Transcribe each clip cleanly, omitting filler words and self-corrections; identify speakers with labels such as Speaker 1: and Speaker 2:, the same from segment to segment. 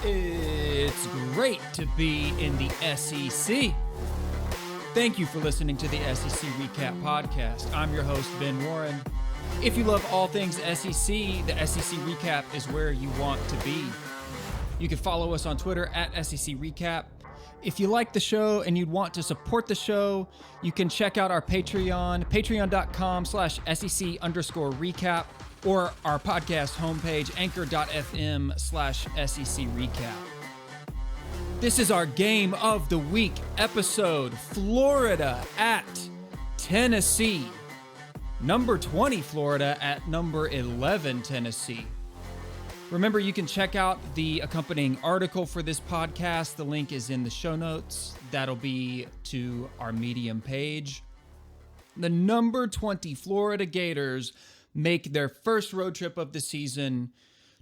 Speaker 1: It's great to be in the SEC. Thank you for listening to the SEC Recap Podcast. I'm your host, Ben Warren. If you love all things SEC, the SEC Recap is where you want to be. You can follow us on Twitter at SEC Recap. If you like the show and you'd want to support the show, you can check out our Patreon, patreon.com/SEC_recap, or our podcast homepage, anchor.fm/SEC Recap. This is our Game of the Week episode, Florida at Tennessee. Number 20, Florida at number 11, Tennessee. Remember, you can check out the accompanying article for this podcast. The link is in the show notes. That'll be to our Medium page. The number 20 Florida Gators make their first road trip of the season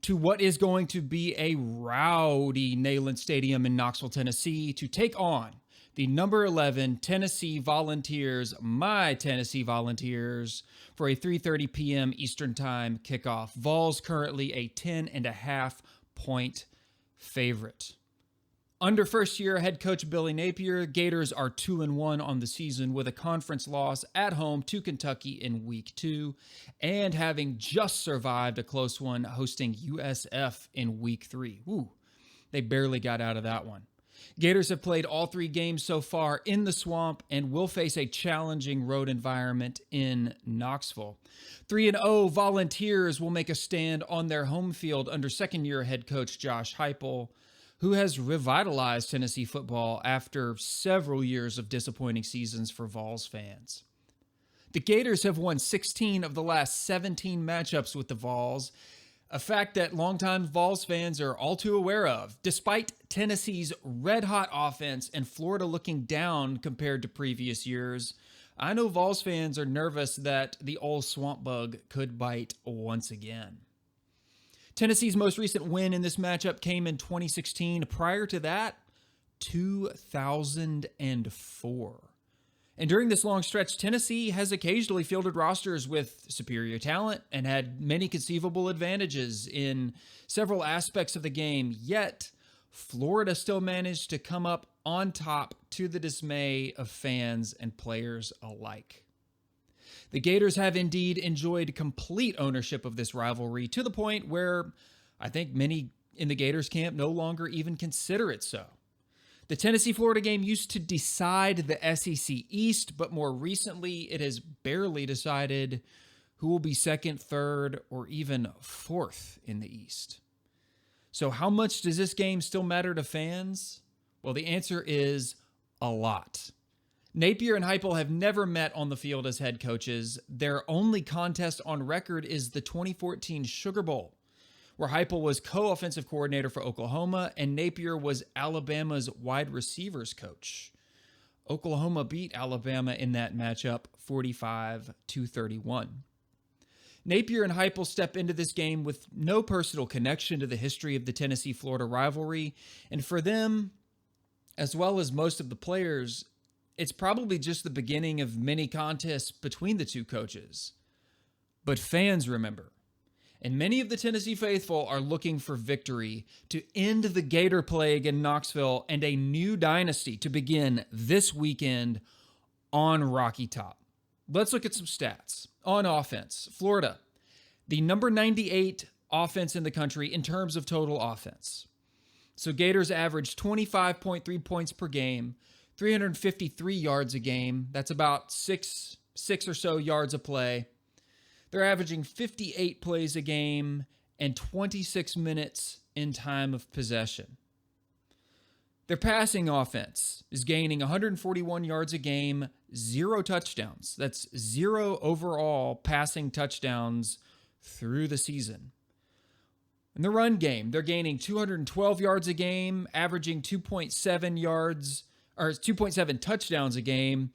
Speaker 1: to what is going to be a rowdy Neyland Stadium in Knoxville, Tennessee, to take on the number 11 Tennessee Volunteers, my Tennessee Volunteers, for a 3:30 p.m. Eastern Time kickoff. Vols currently a 10.5-point favorite. Under first-year head coach Billy Napier, Gators are 2-1 on the season with a conference loss at home to Kentucky in Week 2 and having just survived a close one hosting USF in Week 3. Woo, they barely got out of that one. Gators have played all 3 games so far in the Swamp and will face a challenging road environment in Knoxville. 3-0 Volunteers will make a stand on their home field under second-year head coach Josh Heupel, who has revitalized Tennessee football after several years of disappointing seasons for Vols fans. The Gators have won 16 of the last 17 matchups with the Vols, a fact that longtime Vols fans are all too aware of. Despite Tennessee's red-hot offense and Florida looking down compared to previous years, I know Vols fans are nervous that the old swamp bug could bite once again. Tennessee's most recent win in this matchup came in 2016. Prior to that, 2004. And during this long stretch, Tennessee has occasionally fielded rosters with superior talent and had many conceivable advantages in several aspects of the game. Yet, Florida still managed to come up on top to the dismay of fans and players alike. The Gators have indeed enjoyed complete ownership of this rivalry to the point where I think many in the Gators camp no longer even consider it so. The Tennessee-Florida game used to decide the SEC East, but more recently it has barely decided who will be second, third, or even fourth in the East. So how much does this game still matter to fans? Well, the answer is a lot. Napier and Heupel have never met on the field as head coaches. Their only contest on record is the 2014 Sugar Bowl, where Heupel was co-offensive coordinator for Oklahoma and Napier was Alabama's wide receivers coach. Oklahoma beat Alabama in that matchup 45-31. Napier and Heupel step into this game with no personal connection to the history of the Tennessee-Florida rivalry, and for them, as well as most of the players, it's probably just the beginning of many contests between the two coaches. But fans remember, and many of the Tennessee faithful are looking for victory to end the Gator plague in Knoxville and a new dynasty to begin this weekend on Rocky Top. Let's look at some stats. On offense, Florida, the number 98 offense in the country in terms of total offense. So Gators average 25.3 points per game, 353 yards a game. That's about six or so yards a play. They're averaging 58 plays a game and 26 minutes in time of possession. Their passing offense is gaining 141 yards a game, 0 touchdowns. That's 0 overall passing touchdowns through the season. In the run game, they're gaining 212 yards a game, averaging 2.7 touchdowns a game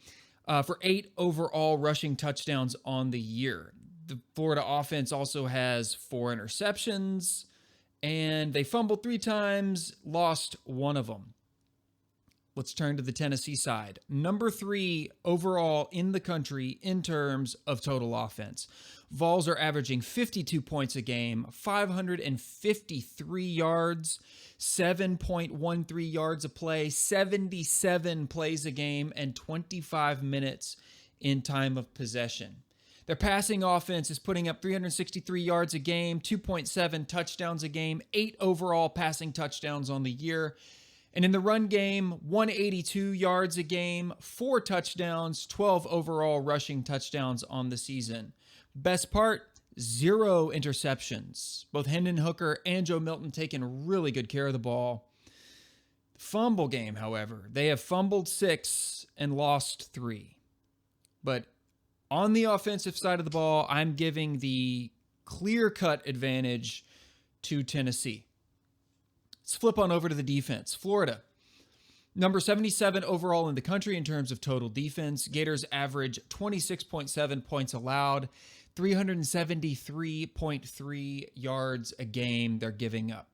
Speaker 1: for 8 overall rushing touchdowns on the year. The Florida offense also has 4 interceptions, and they fumbled 3 times, lost 1 of them. let's turn to the Tennessee side. Number 3 overall in the country in terms of total offense. Vols are averaging 52 points a game, 553 yards, 7.13 yards a play, 77 plays a game, and 25 minutes in time of possession. Their passing offense is putting up 363 yards a game, 2.7 touchdowns a game, 8 overall passing touchdowns on the year. And in the run game, 182 yards a game, 4 touchdowns, 12 overall rushing touchdowns on the season. Best part, 0 interceptions. Both Hendon Hooker and Joe Milton taking really good care of the ball. Fumble game, however, they have fumbled 6 and lost 3. But on the offensive side of the ball, I'm giving the clear-cut advantage to Tennessee. Let's flip on over to the defense. Florida, number 77 overall in the country in terms of total defense. Gators average 26.7 points allowed, 373.3 yards a game they're giving up.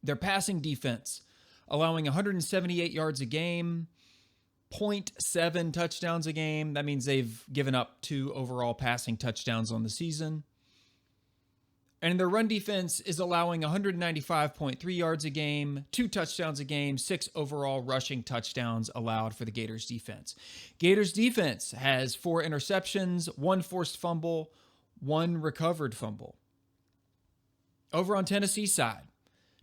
Speaker 1: Their passing defense, allowing 178 yards a game, 0.7 touchdowns a game. That means they've given up 2 overall passing touchdowns on the season. And their run defense is allowing 195.3 yards a game, 2 touchdowns a game, 6 overall rushing touchdowns allowed for the Gators defense. Gators defense has 4 interceptions, 1 forced fumble, 1 recovered fumble. Over on Tennessee side,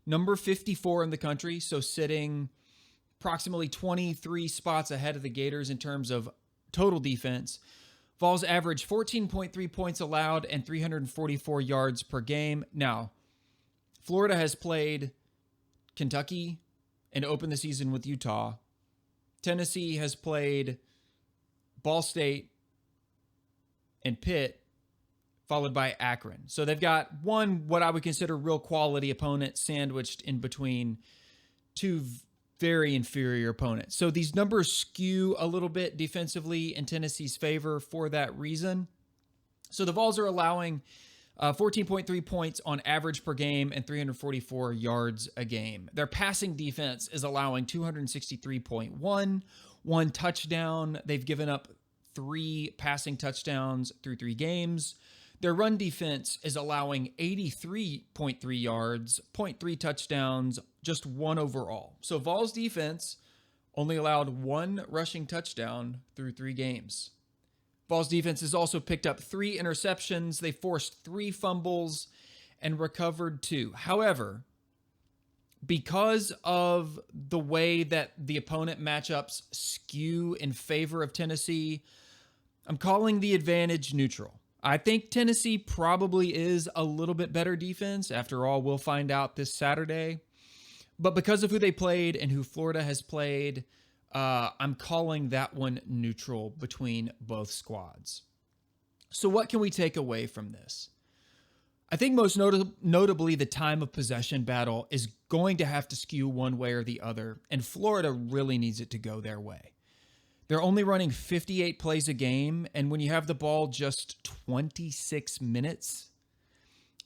Speaker 1: number 54 in the country, so sitting approximately 23 spots ahead of the Gators in terms of total defense. Vols average 14.3 points allowed and 344 yards per game. Now, Florida has played Kentucky and opened the season with Utah. Tennessee has played Ball State and Pitt, followed by Akron. So they've got one, what I would consider real quality opponent sandwiched in between 2 very inferior opponents. So these numbers skew a little bit defensively in Tennessee's favor for that reason. So the Vols are allowing 14.3 points on average per game and 344 yards a game. Their passing defense is allowing 263.1, 1 touchdown. They've given up 3 passing touchdowns through 3 games. Their run defense is allowing 83.3 yards, 0.3 touchdowns, just 1 overall. So Vols defense only allowed 1 rushing touchdown through 3 games. Vols defense has also picked up 3 interceptions. They forced 3 fumbles and recovered 2. However, because of the way that the opponent matchups skew in favor of Tennessee, I'm calling the advantage neutral. I think Tennessee probably is a little bit better defense. After all, we'll find out this Saturday. But because of who they played and who Florida has played, I'm calling that one neutral between both squads. So what can we take away from this? I think most notably the time of possession battle is going to have to skew one way or the other, and Florida really needs it to go their way. They're only running 58 plays a game, and when you have the ball just 26 minutes,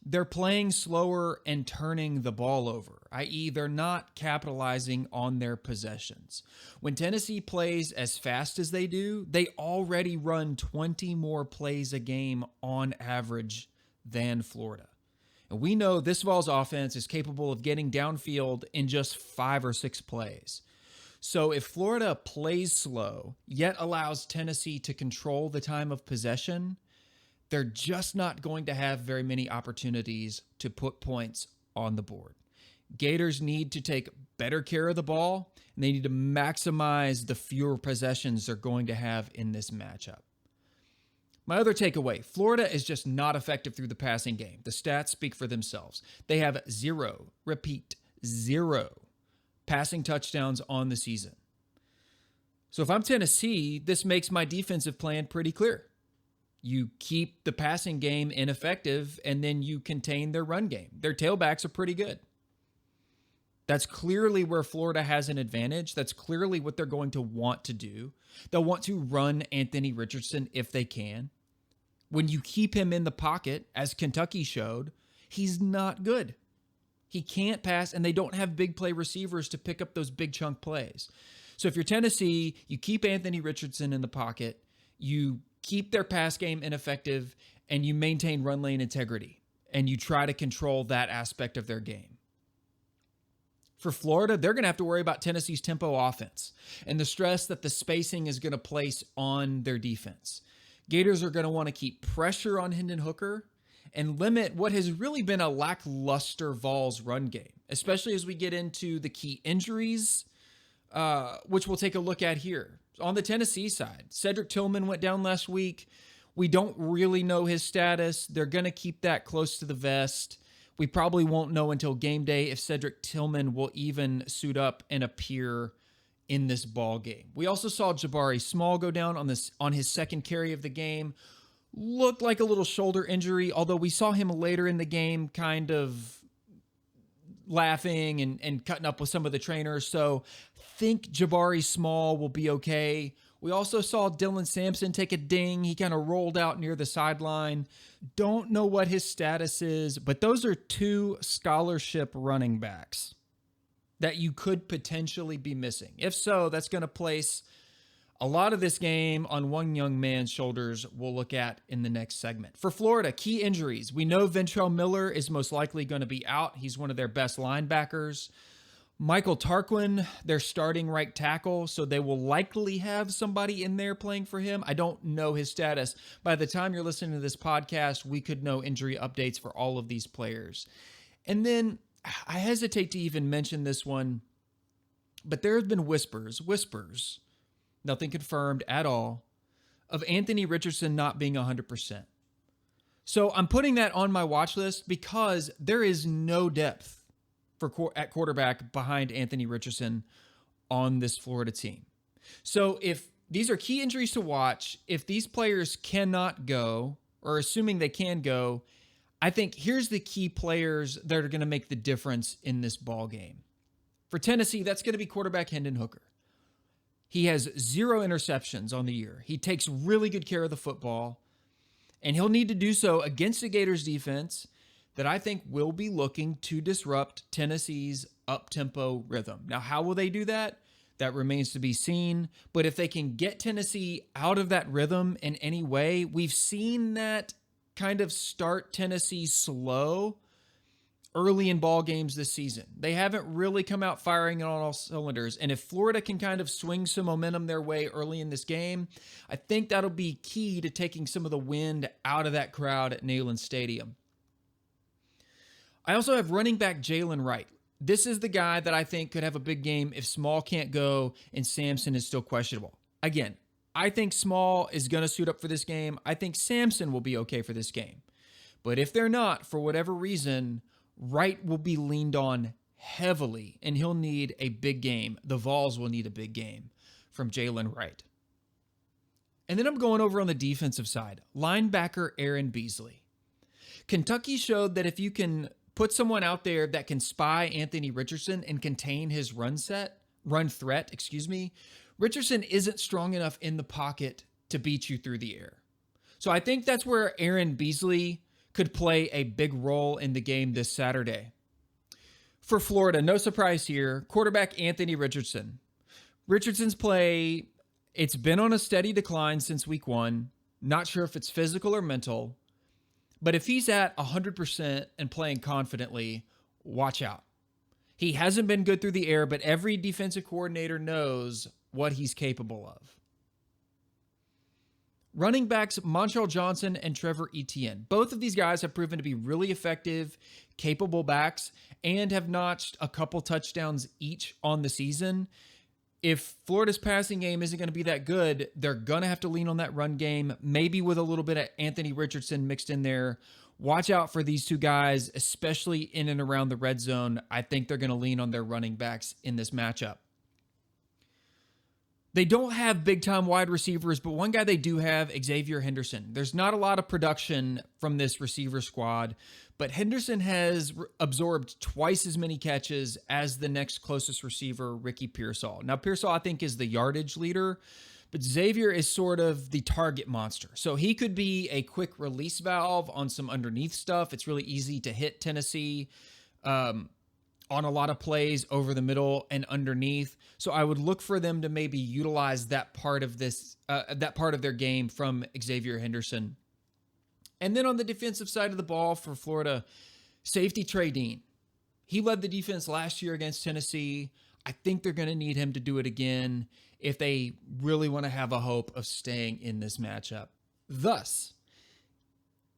Speaker 1: they're playing slower and turning the ball over, i.e. they're not capitalizing on their possessions. When Tennessee plays as fast as they do, they already run 20 more plays a game on average than Florida. And we know this Vols offense is capable of getting downfield in just 5 or 6 plays. So if Florida plays slow, yet allows Tennessee to control the time of possession, they're just not going to have very many opportunities to put points on the board. Gators need to take better care of the ball, and they need to maximize the fewer possessions they're going to have in this matchup. My other takeaway, Florida is just not effective through the passing game. The stats speak for themselves. They have 0 passing touchdowns on the season. So if I'm Tennessee, this makes my defensive plan pretty clear. You keep the passing game ineffective, and then you contain their run game. Their tailbacks are pretty good. That's clearly where Florida has an advantage. That's clearly what they're going to want to do. They'll want to run Anthony Richardson if they can. When you keep him in the pocket, as Kentucky showed, he's not good. He can't pass, and they don't have big play receivers to pick up those big chunk plays. So if you're Tennessee, you keep Anthony Richardson in the pocket, you keep their pass game ineffective, and you maintain run lane integrity, and you try to control that aspect of their game. For Florida, they're going to have to worry about Tennessee's tempo offense and the stress that the spacing is going to place on their defense. Gators are going to want to keep pressure on Hendon Hooker and limit what has really been a lackluster Vols run game, especially as we get into the key injuries, which we'll take a look at here. On the Tennessee side, Cedric Tillman went down last week. We don't really know his status. They're going to keep that close to the vest. We probably won't know until game day if Cedric Tillman will even suit up and appear in this ball game. We also saw Jabari Small go down on his second carry of the game. Looked like a little shoulder injury, although we saw him later in the game kind of laughing and cutting up with some of the trainers. So think Jabari Small will be okay. We also saw Dylan Sampson take a ding. He kind of rolled out near the sideline. Don't know what his status is, but those are two scholarship running backs that you could potentially be missing. If so, that's going to place a lot of this game on one young man's shoulders we'll look at in the next segment. For Florida, key injuries. We know Ventrell Miller is most likely going to be out. He's one of their best linebackers. Michael Tarquin, their starting right tackle, so they will likely have somebody in there playing for him. I don't know his status. By the time you're listening to this podcast, we could know injury updates for all of these players. And then I hesitate to even mention this one, but there have been whispers, nothing confirmed at all, of Anthony Richardson not being 100%. So I'm putting that on my watch list because there is no depth at quarterback behind Anthony Richardson on this Florida team. So if these are key injuries to watch, if these players cannot go, or assuming they can go, I think here's the key players that are going to make the difference in this ball game. For Tennessee, that's going to be quarterback Hendon Hooker. He has 0 interceptions on the year. He takes really good care of the football, and he'll need to do so against the Gators defense that I think will be looking to disrupt Tennessee's up-tempo rhythm. Now, how will they do that? That remains to be seen. But if they can get Tennessee out of that rhythm in any way, we've seen that kind of start Tennessee slow early in ball games this season. They haven't really come out firing on all cylinders. And if Florida can kind of swing some momentum their way early in this game, I think that'll be key to taking some of the wind out of that crowd at Neyland Stadium. I also have running back Jalen Wright. This is the guy that I think could have a big game if Small can't go and Sampson is still questionable. Again, I think Small is going to suit up for this game. I think Sampson will be okay for this game. But if they're not, for whatever reason, Wright will be leaned on heavily, and he'll need a big game. The Vols will need a big game from Jalen Wright. And then I'm going over on the defensive side. Linebacker Aaron Beasley. Kentucky showed that if you can put someone out there that can spy Anthony Richardson and contain his run threat, Richardson isn't strong enough in the pocket to beat you through the air. So I think that's where Aaron Beasley could play a big role in the game this Saturday. For Florida, no surprise here, quarterback Anthony Richardson. Richardson's play, it's been on a steady decline since week 1. Not sure if it's physical or mental. But if he's at 100% and playing confidently, watch out. He hasn't been good through the air, but every defensive coordinator knows what he's capable of. Running backs Montrell Johnson and Trevor Etienne. Both of these guys have proven to be really effective, capable backs, and have notched a couple touchdowns each on the season. If Florida's passing game isn't going to be that good, they're going to have to lean on that run game, maybe with a little bit of Anthony Richardson mixed in there. Watch out for these two guys, especially in and around the red zone. I think they're going to lean on their running backs in this matchup. They don't have big-time wide receivers, but one guy they do have, Xavier Henderson. There's not a lot of production from this receiver squad, but Henderson has absorbed twice as many catches as the next closest receiver, Ricky Pearsall. Now, Pearsall, I think, is the yardage leader, but Xavier is sort of the target monster. So he could be a quick release valve on some underneath stuff. It's really easy to hit Tennessee. on a lot of plays over the middle and underneath. So I would look for them to maybe utilize that part of their game from Xavier Henderson. And then on the defensive side of the ball for Florida, safety Trey Dean. He led the defense last year against Tennessee. I think they're going to need him to do it again if they really want to have a hope of staying in this matchup. Thus,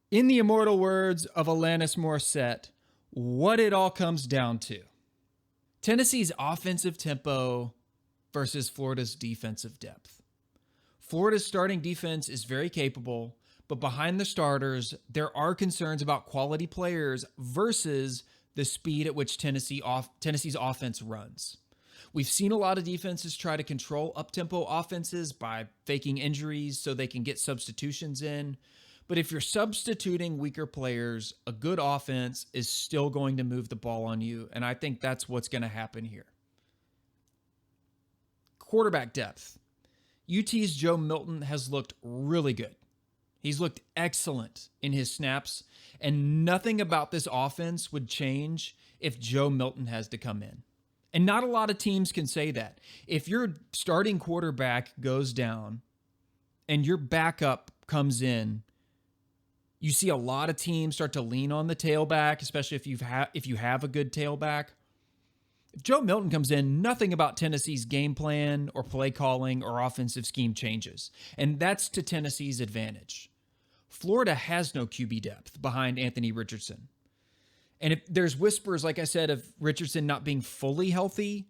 Speaker 1: in the immortal words of Alanis Morissette, what it all comes down to: Tennessee's offensive tempo versus Florida's defensive depth. Florida's starting defense is very capable, but behind the starters, there are concerns about quality players versus the speed at which Tennessee's offense runs. We've seen a lot of defenses try to control up-tempo offenses by faking injuries so they can get substitutions in. But if you're substituting weaker players, a good offense is still going to move the ball on you, and I think that's what's going to happen here. Quarterback depth. UT's Joe Milton has looked really good. He's looked excellent in his snaps, and nothing about this offense would change if Joe Milton has to come in. And not a lot of teams can say that. If your starting quarterback goes down and your backup comes in, you see a lot of teams start to lean on the tailback, especially if you have a good tailback. If Joe Milton comes in, nothing about Tennessee's game plan or play calling or offensive scheme changes. And that's to Tennessee's advantage. Florida has no QB depth behind Anthony Richardson. And if there's whispers, like I said, of Richardson not being fully healthy,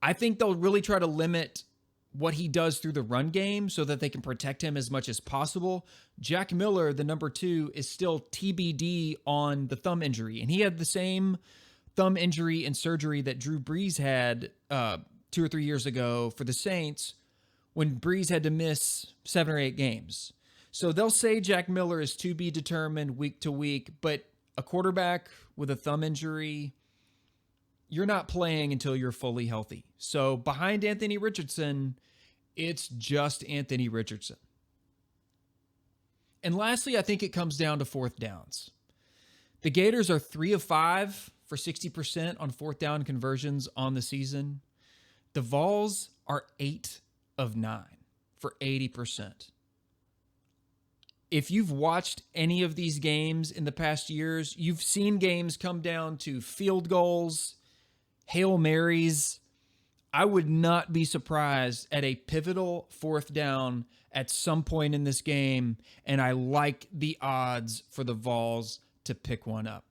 Speaker 1: I think they'll really try to limit what he does through the run game so that they can protect him as much as possible. Jack Miller, the number 2, is still TBD on the thumb injury. And he had the same thumb injury and surgery that Drew Brees had 2 or 3 years ago for the Saints when Brees had to miss 7 or 8 games. So they'll say Jack Miller is to be determined week to week, but a quarterback with a thumb injury, you're not playing until you're fully healthy. So behind Anthony Richardson, it's just Anthony Richardson. And lastly, I think it comes down to fourth downs. The Gators are 3 of 5 for 60% on fourth down conversions on the season. The Vols are 8 of 9 for 80%. If you've watched any of these games in the past years, you've seen games come down to field goals, Hail Marys. I would not be surprised at a pivotal fourth down at some point in this game, and I like the odds for the Vols to pick one up.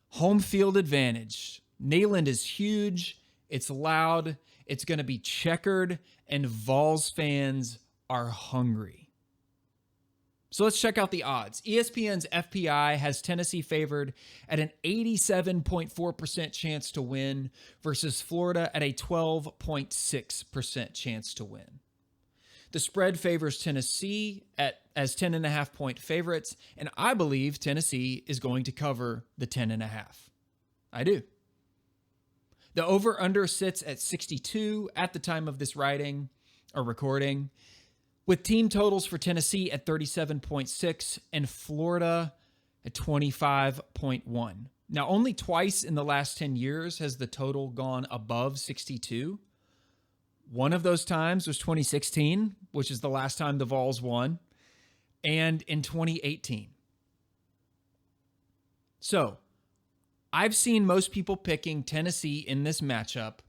Speaker 1: Home field advantage. Neyland is huge. It's loud. It's going to be checkered, and Vols fans are hungry. So let's check out the odds. ESPN's FPI has Tennessee favored at an 87.4% chance to win versus Florida at a 12.6% chance to win. The spread favors Tennessee as 10.5-point favorites, and I believe Tennessee is going to cover the 10.5. I do. The over-under sits at 62 at the time of this writing or recording, with team totals for Tennessee at 37.6 and Florida at 25.1. Now, only twice in the last 10 years has the total gone above 62. One of those times was 2016, which is the last time the Vols won, and in 2018. So, I've seen most people picking Tennessee in this matchup,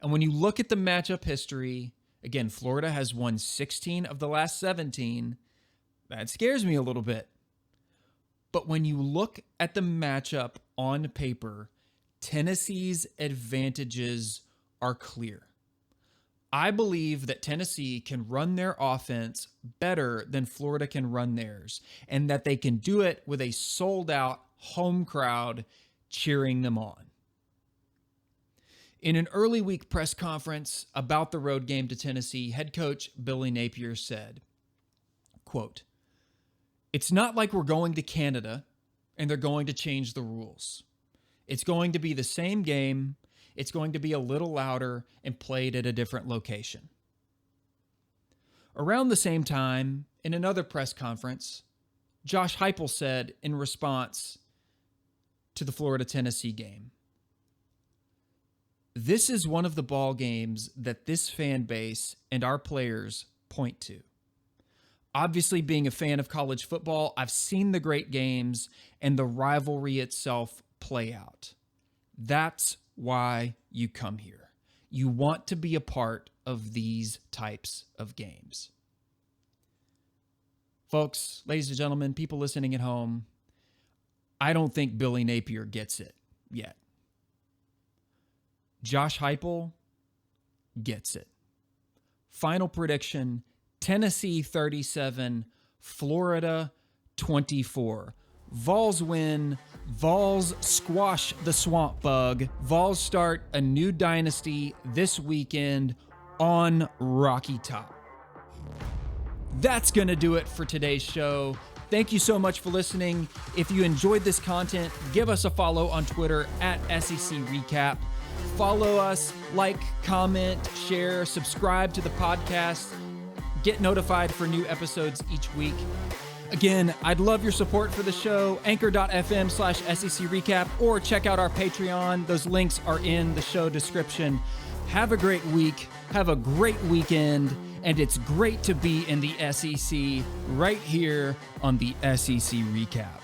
Speaker 1: and when you look at the matchup history, again, Florida has won 16 of the last 17. That scares me a little bit. But when you look at the matchup on paper, Tennessee's advantages are clear. I believe that Tennessee can run their offense better than Florida can run theirs, and that they can do it with a sold-out home crowd cheering them on. In an early week press conference about the road game to Tennessee, head coach Billy Napier said, quote, "It's not like we're going to Canada and they're going to change the rules. It's going to be the same game. It's going to be a little louder and played at a different location." Around the same time, in another press conference, Josh Heupel said in response to the Florida-Tennessee game, This is one of the ball games that this fan base and our players point to. Obviously, being a fan of college football, I've seen the great games and the rivalry itself play out. That's why you come here. You want to be a part of these types of games. Folks, ladies and gentlemen, people listening at home, I don't think Billy Napier gets it yet. Josh Heupel gets it. Final prediction, Tennessee 37, Florida 24. Vols win. Vols squash the swamp bug. Vols start a new dynasty this weekend on Rocky Top. That's going to do it for today's show. Thank you so much for listening. If you enjoyed this content, give us a follow on Twitter at SEC Recap. Follow us, like, comment, share, subscribe to the podcast. Get notified for new episodes each week. Again, I'd love your support for the show. Anchor.fm/SEC Recap, or check out our Patreon. Those links are in the show description. Have a great week. Have a great weekend. And it's great to be in the SEC right here on the SEC Recap.